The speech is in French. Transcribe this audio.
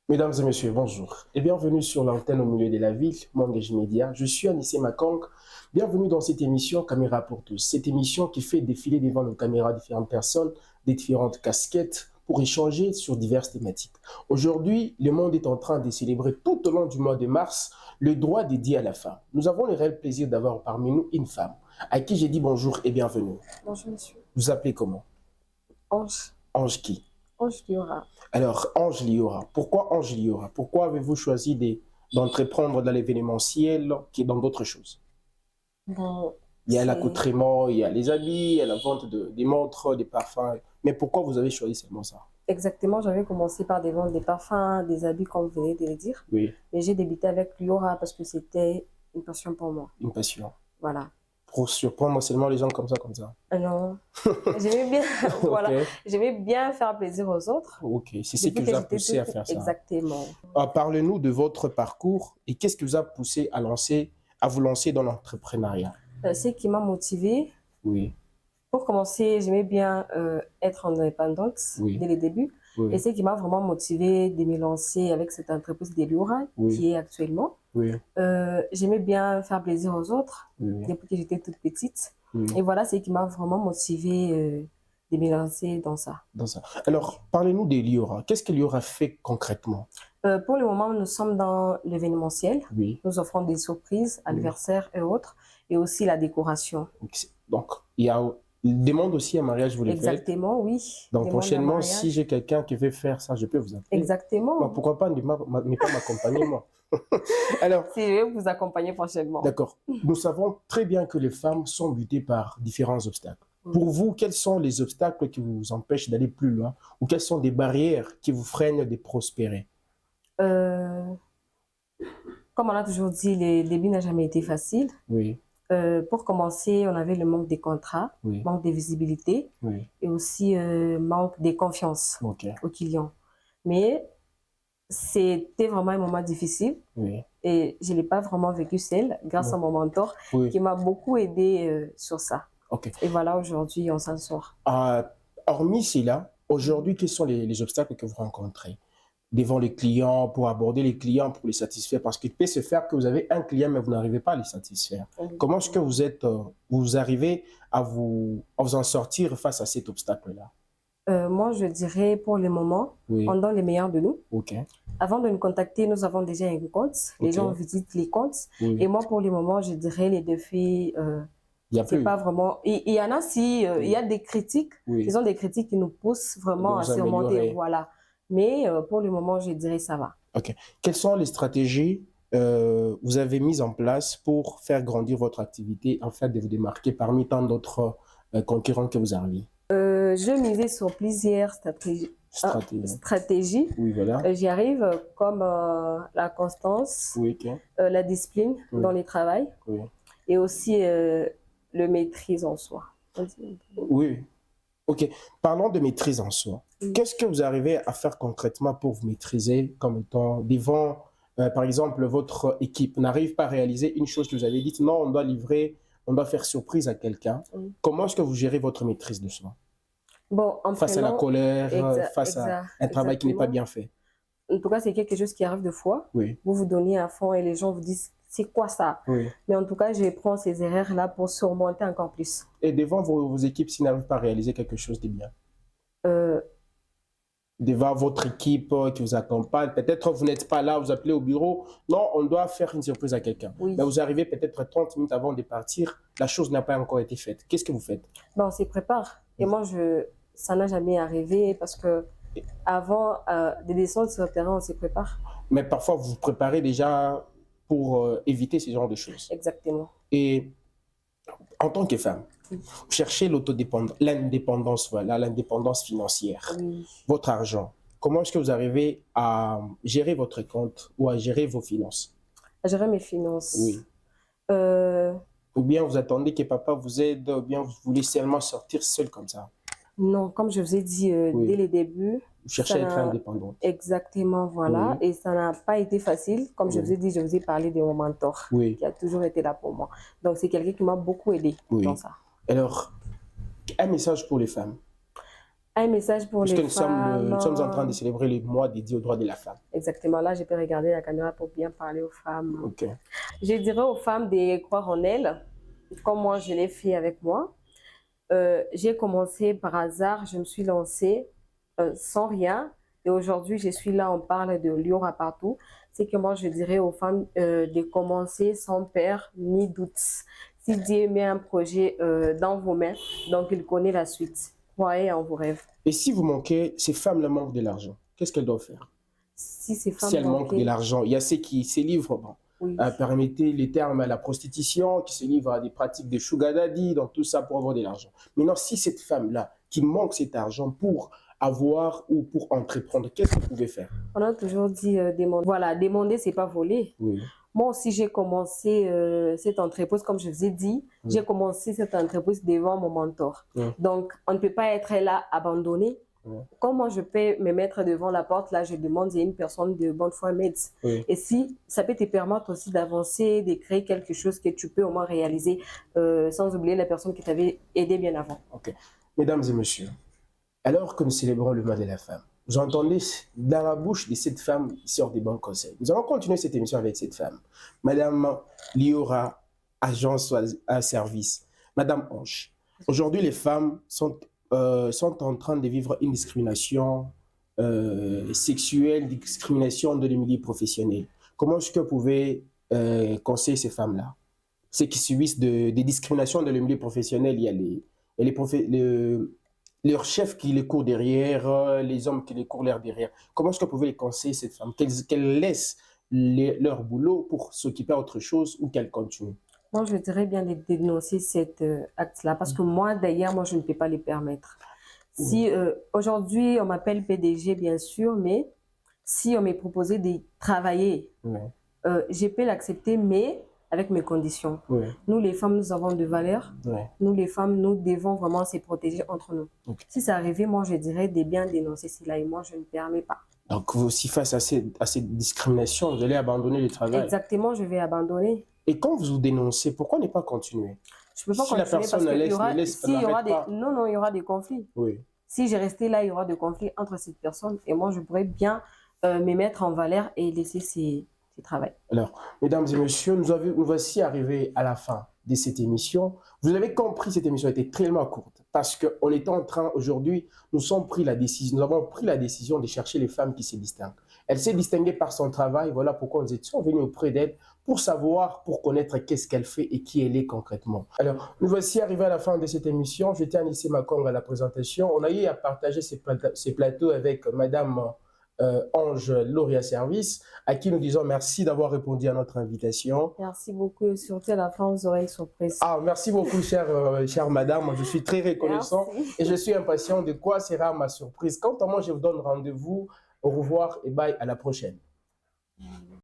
Mesdames et messieurs, bonjour et bienvenue sur l'antenne au milieu de la ville, Mongej Media. Je suis Anissé Makong. Bienvenue dans cette émission Caméra pour tous. Cette émission qui fait défiler devant nos caméras différentes personnes, des différentes casquettes pour échanger sur diverses thématiques. Aujourd'hui, le monde est en train de célébrer tout au long du mois de mars le droit dédié à la femme. Nous avons le réel plaisir d'avoir parmi nous une femme à qui j'ai dit bonjour et bienvenue. Bonjour monsieur. Vous appelez comment? Ange. Ange qui? Ange Liora. Alors, Ange Liora, pourquoi Ange Liora? Pourquoi avez-vous choisi d'entreprendre dans l'événementiel qui est dans d'autres choses? Bon, Il y a c'est l'accoutrement, il y a les habits, il y a la vente des montres, des parfums. Mais pourquoi vous avez choisi seulement ça? exactement, j'avais commencé par des ventes des parfums, des habits comme vous venez de le dire. Oui, Mais j'ai débuté avec Liora parce que c'était une passion pour moi. une passion. Voilà. Pour surprendre seulement les gens comme ça, comme ça. Alors, j'aimais bien, voilà, Ok, j'aimais bien faire plaisir aux autres. ok. C'est ce qui Depuis vous que a j'étais poussé à toute, faire ça. exactement. Parlez-nous de votre parcours et qu'est-ce qui vous a poussé à vous lancer dans l'entrepreneuriat? Ce qui m'a motivée, Oui, pour commencer, j'aimais bien être indépendante oui, dès le début. Et oui, ce qui m'a vraiment motivée de me lancer avec cette entreprise de Liora oui, qui est actuellement. oui, J'aimais bien faire plaisir aux autres oui, depuis que j'étais toute petite. oui. Et voilà, c'est ce qui m'a vraiment motivée de me lancer dans ça. Dans ça. Alors, parlez-nous de Liora. Qu'est-ce que Liora fait concrètement? Pour le moment, nous sommes dans l'événementiel. Oui. Nous offrons des surprises, Oui. anniversaires et autres, et aussi la décoration. Donc, il y a une demande aussi à mariage, vous les faites. Exactement, oui. Donc, Demande prochainement, en si mariage. j'ai quelqu'un qui veut faire ça, je peux vous appeler. Exactement. Donc, pourquoi pas ne pas m'accompagner, moi? Alors, Si je vais vous accompagner prochainement. d'accord. Nous savons très bien que les femmes sont butées par différents obstacles. Pour vous, quels sont les obstacles qui vous empêchent d'aller plus loin ou quelles sont des barrières qui vous freinent de prospérer? Euh, Comme on a toujours dit, le début n'a jamais été facile. Oui, Pour commencer, on avait le manque des contrats, oui, manque de visibilité oui. et aussi manque de confiance Ok, aux clients. Mais c'était vraiment un moment difficile oui, et je ne l'ai pas vraiment vécu seule grâce à mon mentor oui. qui m'a beaucoup aidé sur ça. Ok. Et voilà, aujourd'hui, on s'en sort. Hormis cela, aujourd'hui, quels sont les obstacles que vous rencontrez devant les clients, pour aborder les clients, pour les satisfaire? Parce qu'il peut se faire que vous avez un client, mais vous n'arrivez pas à les satisfaire. Comment est-ce que vous arrivez à vous en sortir face à cet obstacle-là? Moi, je dirais pour le moment, Oui, on donne les meilleurs de nous. ok, Avant de nous contacter, nous avons déjà un compte. Les ok, gens visitent les comptes. oui. Et moi, pour le moment, je dirais les défis, Il n'y a c'est plus. pas vraiment. Il y en a si, il y a des critiques. Oui, Ce sont des critiques qui nous poussent de vraiment à vous surmonter. améliorer. Voilà. Mais pour le moment, je dirais ça va. Ok. Quelles sont les stratégies vous avez mises en place pour faire grandir votre activité, en fait, de vous démarquer parmi tant d'autres concurrents que vous avez? Je misais sur plusieurs stratégies. Oui, voilà. J'y arrive comme la constance, Oui, ok. la discipline Oui. dans le travail Oui. et aussi le maîtrise en soi. Oui. Ok. Parlons de maîtrise en soi. Oui. Qu'est-ce que vous arrivez à faire concrètement pour vous maîtriser comme étant devant, par exemple, votre équipe n'arrive pas à réaliser une chose que vous avez dite, non, on doit livrer, on doit faire surprise à quelqu'un. Oui. Comment est-ce que vous gérez votre maîtrise de soi? Bon, en Face à la prenant, colère, face à un travail qui n'est pas bien fait. En tout cas, c'est quelque chose qui arrive de fois. Oui, Vous vous donnez à fond et les gens vous disent, c'est quoi ça? oui. Mais en tout cas, je prends ces erreurs-là pour surmonter encore plus. Et devant vos équipes, s'ils n'arrivent pas à réaliser quelque chose de bien, Euh, devant votre équipe qui vous accompagne, peut-être vous n'êtes pas là, vous appelez au bureau, non, on doit faire une surprise à quelqu'un. Oui. Mais vous arrivez peut-être 30 minutes avant de partir, la chose n'a pas encore été faite. Qu'est-ce que vous faites? Ben, on s'y prépare. Et moi, ça n'a jamais arrivé parce que avant de descendre sur le terrain, on s'y prépare. Mais parfois, vous vous préparez déjà pour éviter ce genre de choses. Exactement. Et en tant que femme, vous cherchez l'indépendance, voilà, l'indépendance financière, Oui. votre argent. Comment est-ce que vous arrivez à gérer votre compte ou à gérer vos finances? À gérer mes finances. Oui. Euh, Ou bien vous attendez que papa vous aide, ou bien vous voulez seulement sortir seul comme ça? non, comme je vous ai dit Oui. dès le début. Vous cherchez à être indépendante. Exactement, voilà. Oui. Et ça n'a pas été facile. Comme je Oui. vous ai dit, je vous ai parlé de mon mentor Oui. qui a toujours été là pour moi. Donc, c'est quelqu'un qui m'a beaucoup aidé Oui. dans ça. Alors, un message pour les femmes. Un message pour Puisque les nous femmes. sommes en train de célébrer le mois dédié aux droits de la femme. Exactement, là, je peux regarder la caméra pour bien parler aux femmes. Ok. Je dirais aux femmes de croire en elles, comme moi, je l'ai fait avec moi. J'ai commencé par hasard, je me suis lancée sans rien. Et aujourd'hui, je suis là, on parle de Lior à partout. C'est que moi, je dirais aux femmes de commencer sans peur ni doute. Si Dieu met un projet dans vos mains, donc il connaît la suite. Croyez en vos rêves. Et si vous manquez, ces femmes-là manquent de l'argent, qu'est-ce qu'elles doivent faire? Si ces femmes Si elles manquent de manquaient, l'argent, il y a ceux qui se livrent, bon, oui. permettez les termes, à la prostitution, qui se livrent à des pratiques de sugar daddy, donc tout ça pour avoir de l'argent. Maintenant, si cette femme-là, qui manque cet argent pour avoir ou pour entreprendre, qu'est-ce que vous pouvez faire? On a toujours dit demander. Voilà, demander, c'est pas voler. Oui. Moi aussi, j'ai commencé cette entreprise, comme je vous ai dit, j'ai commencé cette entreprise devant mon mentor. Donc, on ne peut pas être là abandonné. Comment je peux me mettre devant la porte, là, je demande à une personne de bonne foi m'aide. Et si ça peut te permettre aussi d'avancer, de créer quelque chose que tu peux au moins réaliser, sans oublier la personne qui t'avait aidé bien avant. Ok. Mesdames et messieurs, alors que nous célébrons le mois de la femme, vous entendez dans la bouche de cette femme qui sort des bons conseils. Nous allons continuer cette émission avec cette femme. Madame Liora, agence à service. Madame Ange, aujourd'hui les femmes sont en train de vivre une discrimination sexuelle, une discrimination dans les milieux professionnels. Comment est-ce que vous pouvez conseiller ces femmes-là? Ceux qui subissent des discriminations dans le milieu professionnel, il y a leurs chefs qui les courent derrière, les hommes qui les courent derrière. Comment est-ce que vous pouvez les conseiller, cette femme? Qu'elles laissent leur boulot pour s'occuper d'autre chose ou qu'elles continuent? Moi, je dirais bien de dénoncer cet acte-là, parce que moi, d'ailleurs, moi, je ne peux pas les permettre. Si aujourd'hui, on m'appelle PDG, bien sûr, mais si on m'est proposé de travailler, je peux l'accepter, mais avec mes conditions. Nous, les femmes, nous avons de valeurs. Nous, les femmes, nous devons vraiment se protéger entre nous. Si ça arrivait, moi, je dirais de bien dénoncer cela, et moi, je ne permets pas. Donc, vous aussi, face à cette discrimination, vous allez abandonner le travail? Exactement, je vais abandonner. Et quand vous dénoncez, pourquoi ne pas continuer? Je ne peux pas continuer parce qu'il y aura des... Non, il y aura des conflits. Si je restais là, il y aura des conflits entre cette personne et moi, je pourrais bien me mettre en valeur et laisser ces travail. Alors, mesdames et messieurs, nous voici arrivés à la fin de cette émission. Vous avez compris, cette émission était tellement courte parce qu'on était en train, aujourd'hui, nous avons pris la décision de chercher les femmes qui se distinguent. Elle s'est distinguée par son travail, voilà pourquoi nous étions venus auprès d'elle pour savoir, pour connaître qu'est-ce qu'elle fait et qui elle est concrètement. Alors, nous voici arrivés à la fin de cette émission. J'étais Anissé Makong à la présentation. On a eu à partager ces plateaux avec Madame Ange Lauria Service, à qui nous disons merci d'avoir répondu à notre invitation. Merci beaucoup. Surtout à la fin, vous aurez une surprise. Ah, merci beaucoup, chère madame. Je suis très reconnaissant et je suis impatient de quoi sera ma surprise. Quant à moi, je vous donne rendez-vous. Au revoir et bye, à la prochaine.